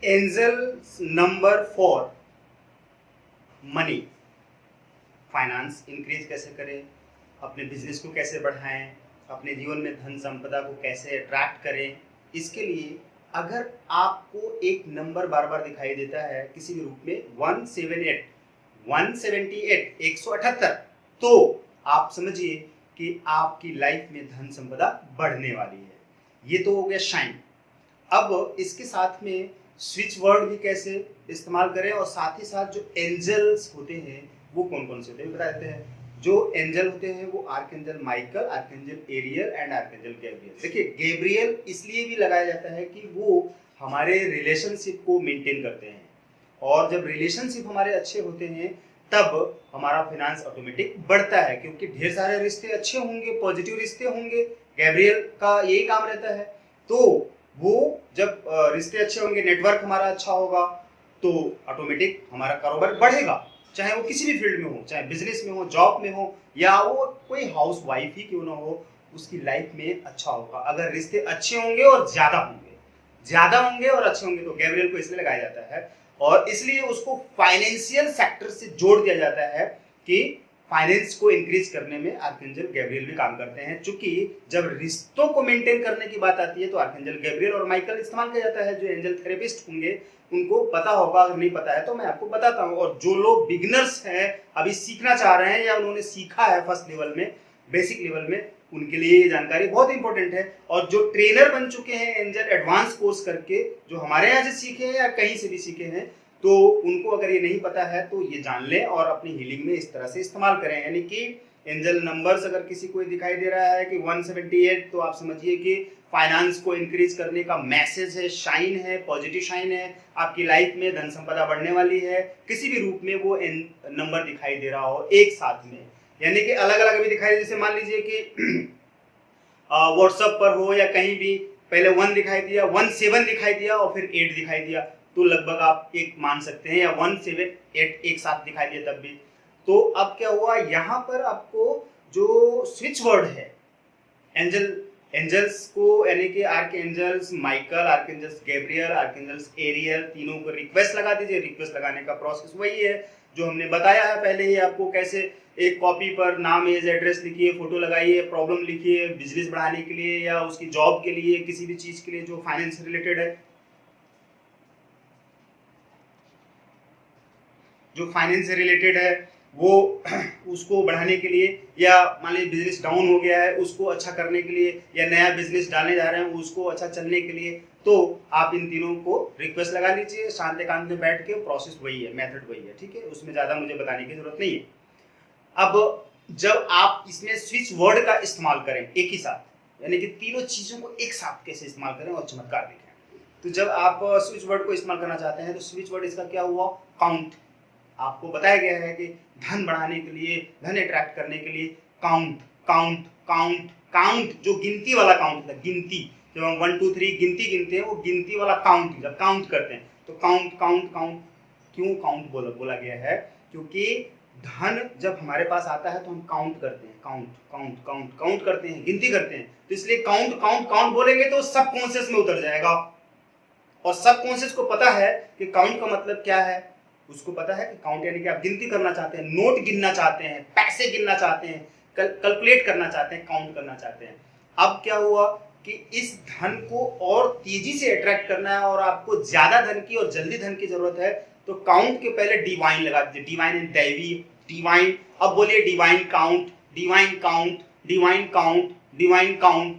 Angel number 4, money. Finance increase कैसे करें, अपने बिजनेस को कैसे बढ़ाएं, अपने जीवन में धन संपदा को कैसे अट्रैक्ट करें। इसके लिए अगर आपको एक नंबर बार बार दिखाई देता है किसी भी रूप में 178 178 तो आप समझिए कि आपकी लाइफ में धन संपदा बढ़ने वाली है। ये तो हो गया शाइन। अब इसके साथ में स्विच वर्ड भी कैसे इस्तेमाल करें और साथ ही साथ जो एंजल्स होते हैं वो कौन कौन से होते हैं बता देते हैं। जो एंजल होते हैं वो archangel Michael, archangel Ariel and archangel Gabriel. देखिए गैब्रियल इसलिए भी लगाया जाता है कि वो हमारे रिलेशनशिप को मेंटेन करते हैं, और जब रिलेशनशिप हमारे अच्छे होते हैं तब हमारा फाइनेंस ऑटोमेटिक बढ़ता है, क्योंकि ढेर सारे रिश्ते अच्छे होंगे, पॉजिटिव रिश्ते होंगे। गैब्रियल का यही काम रहता है। तो वो जब रिश्ते अच्छे होंगे, नेटवर्क हमारा अच्छा होगा, तो ऑटोमेटिक हमारा कारोबार बढ़ेगा, चाहे वो किसी भी फील्ड में हो, चाहे बिजनेस में हो, जॉब में हो, या वो कोई हाउस वाइफ ही क्यों ना हो, उसकी लाइफ में अच्छा होगा अगर रिश्ते अच्छे होंगे और ज्यादा होंगे और अच्छे होंगे। तो गैब्रियल को इसलिए लगाया जाता है और इसलिए उसको फाइनेंशियल सेक्टर से जोड़ दिया जाता है कि फाइनेंस को इंक्रीज करने में आर्कएंजल गैब्रियल भी काम करते हैं। चूंकि जब रिश्तों को मेंटेन करने की बात आती है तो आर्कएंजल गैब्रियल और माइकल इस्तेमाल किया जाता है। जो एंजल थेरेपिस्ट होंगे उनको पता होगा, अगर नहीं पता है तो मैं आपको बताता हूँ। और जो लोग बिगिनर्स हैं, अभी सीखना चाह रहे हैं या उन्होंने सीखा है फर्स्ट लेवल में, बेसिक लेवल में, उनके लिए ये जानकारी बहुत इंपॉर्टेंट है। और जो ट्रेनर बन चुके हैं एंजल एडवांस कोर्स करके, जो हमारे यहाँ से सीखे हैं या कहीं से भी सीखे हैं, तो उनको अगर ये नहीं पता है तो ये जान लें और अपनी हीलिंग में इस तरह से इस्तेमाल करें। यानी कि एंजल नंबर्स अगर किसी को दिखाई दे रहा है कि 178, तो आप समझिए कि फाइनेंस को इंक्रीज करने का मैसेज है, शाइन है, पॉजिटिव शाइन है, आपकी लाइफ में धन संपदा बढ़ने वाली है। किसी भी रूप में वो नंबर दिखाई दे रहा हो एक साथ में, यानी कि अलग अलग भी दिखाई, जैसे मान लीजिए कि व्हाट्सएप पर हो या कहीं भी, पहले 1 दिखाई दिया, 17 दिखाई दिया और फिर 8 दिखाई दिया, तो लगभग आप एक मान सकते हैं, या 1 7 8 एक साथ दिखाई दिया तब भी। तो अब क्या हुआ, यहाँ पर आपको जो स्विच वर्ड है एंजल्स को, यानी कि archangels Michael, archangels Gabriel, archangels Ariel, तीनों को रिक्वेस्ट लगा दीजिए। रिक्वेस्ट लगाने का प्रोसेस वही है जो हमने बताया है पहले ही आपको। कैसे एक कॉपी पर नाम, एज, एड्रेस लिखिए, फोटो लगाइए, प्रॉब्लम लिखिए, बिजनेस बढ़ाने के लिए या उसकी जॉब के लिए, किसी भी चीज के लिए जो फाइनेंस से रिलेटेड है, जो फाइनेंस से रिलेटेड है वो उसको बढ़ाने के लिए, या मान लीजिए बिजनेस डाउन हो गया है उसको अच्छा करने के लिए, या नया बिजनेस डालने जा रहे हैं उसको अच्छा चलने के लिए, तो आप इन तीनों को रिक्वेस्ट लगा लीजिए शांत एकांत में बैठ के। प्रोसेस वही है, मेथड वही है, ठीक है, उसमें ज़्यादा मुझे बताने की जरूरत नहीं है। अब जब आप इसमें स्विच वर्ड का इस्तेमाल करें एक ही साथ, यानी कि तीनों चीज़ों को एक साथ कैसे इस्तेमाल करें और चमत्कार देखें, तो जब आप स्विच वर्ड को इस्तेमाल करना चाहते हैं तो स्विच वर्ड इसका क्या हुआ, काउंट। आपको बताया गया है कि धन बढ़ाने के लिए, धन अट्रैक्ट करने के लिए काउंट काउंट काउंट काउंट, जो गिनती वाला काउंट है, गिनती, जब हम 1 2 3 गिनती गिनते हैं वो गिनती वाला काउंट, जब काउंट करते हैं तो काउंट काउंट काउंट। क्यों काउंट बोला गया है, क्योंकि धन जब हमारे पास आता है तो हम काउंट करते हैं, काउंट काउंट काउंट काउंट करते हैं, गिनती करते हैं, तो इसलिए काउंट काउंट काउंट बोलेंगे तो सबकॉन्शियस में उतर जाएगा। और सबकॉन्शियस को पता है कि काउंट का मतलब क्या है, उसको पता है कि काउंट यानी कि आप गिनती करना चाहते हैं, नोट गिनना चाहते हैं, पैसे गिनना चाहते हैं, कैलकुलेट करना चाहते हैं, काउंट करना चाहते हैं। अब क्या हुआ कि इस धन को और तेजी से अट्रैक्ट करना है और आपको ज्यादा धन की और जल्दी धन की जरूरत है, तो काउंट के पहले डिवाइन लगा दीजिए, डिवाइन एंड दैवी, डिवाइन। अब बोलिए divine count, divine count, divine count, divine count,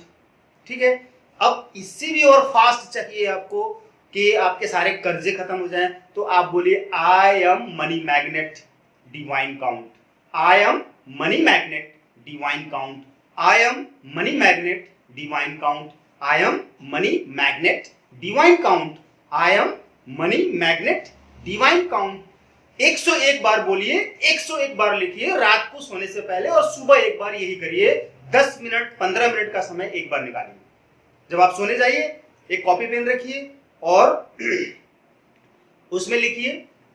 ठीक है। अब इससे भी और फास्ट चाहिए आपको कि आपके सारे कर्जे खत्म हो जाएं, तो आप बोलिए आई am money magnet divine count, I am money magnet divine count, I am money magnet divine count, I am money magnet divine count, I am money magnet divine count. 101 बार बोलिए, 101 बार लिखिए रात को सोने से पहले, और सुबह एक बार यही करिए। 10 मिनट 15 मिनट का समय एक बार निकालिए। जब आप सोने जाइए एक कॉपी पेन रखिए और उसमें लिखिए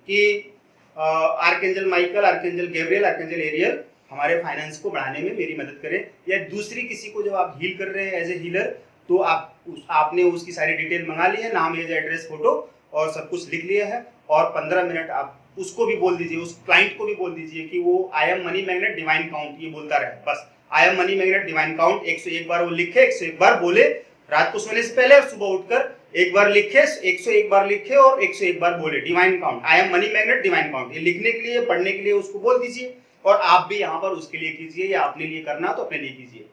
कि archangel Michael, archangel Gabriel, archangel Ariel हमारे फाइनेंस को बढ़ाने में मेरी मदद करें। या दूसरी किसी को जब आप हील कर रहे हैं एज ए हीलर, तो आपने उसकी सारी डिटेल मंगा ली है, नाम, एज, एड्रेस, फोटो, और सब कुछ लिख लिया है, और 15 मिनट आप उसको भी बोल दीजिए, उस क्लाइंट को भी बोल दीजिए कि वो आई am money magnet divine count ये बोलता रहे, बस आई am money magnet divine count 101 बार वो लिखे, 101 बार बोले रात को सोने से पहले, और सुबह उठकर एक बार लिखे, 101 बार लिखे और 101 बार बोले divine count, I am money magnet divine count. ये लिखने के लिए, पढ़ने के लिए उसको बोल दीजिए, और आप भी यहाँ पर उसके लिए कीजिए, या अपने लिए करना तो अपने लिए कीजिए।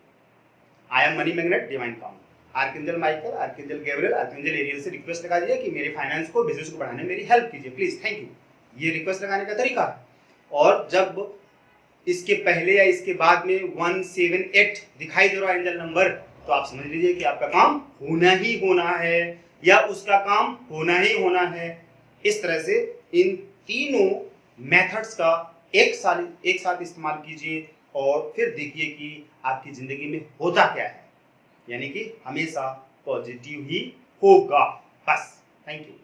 I am money magnet divine count. Archangel Michael, archangel Gabriel, archangel Ariel से रिक्वेस्ट लगा दीजिए कि मेरे फाइनेंस को, बिजनेस को बढ़ाने में मेरी हेल्प कीजिए प्लीज, थैंक यू। ये रिक्वेस्ट लगाने का तरीका है। और जब इसके पहले या इसके बाद में 178 दिखाई दे रहा है एंजल नंबर, तो आप समझ लीजिए कि आपका काम होना ही होना है, या उसका काम होना ही होना है। इस तरह से इन तीनों मेथड्स का एक साथ इस्तेमाल कीजिए, और फिर देखिए कि आपकी जिंदगी में होता क्या है, यानी कि हमेशा पॉजिटिव ही होगा। बस, थैंक यू।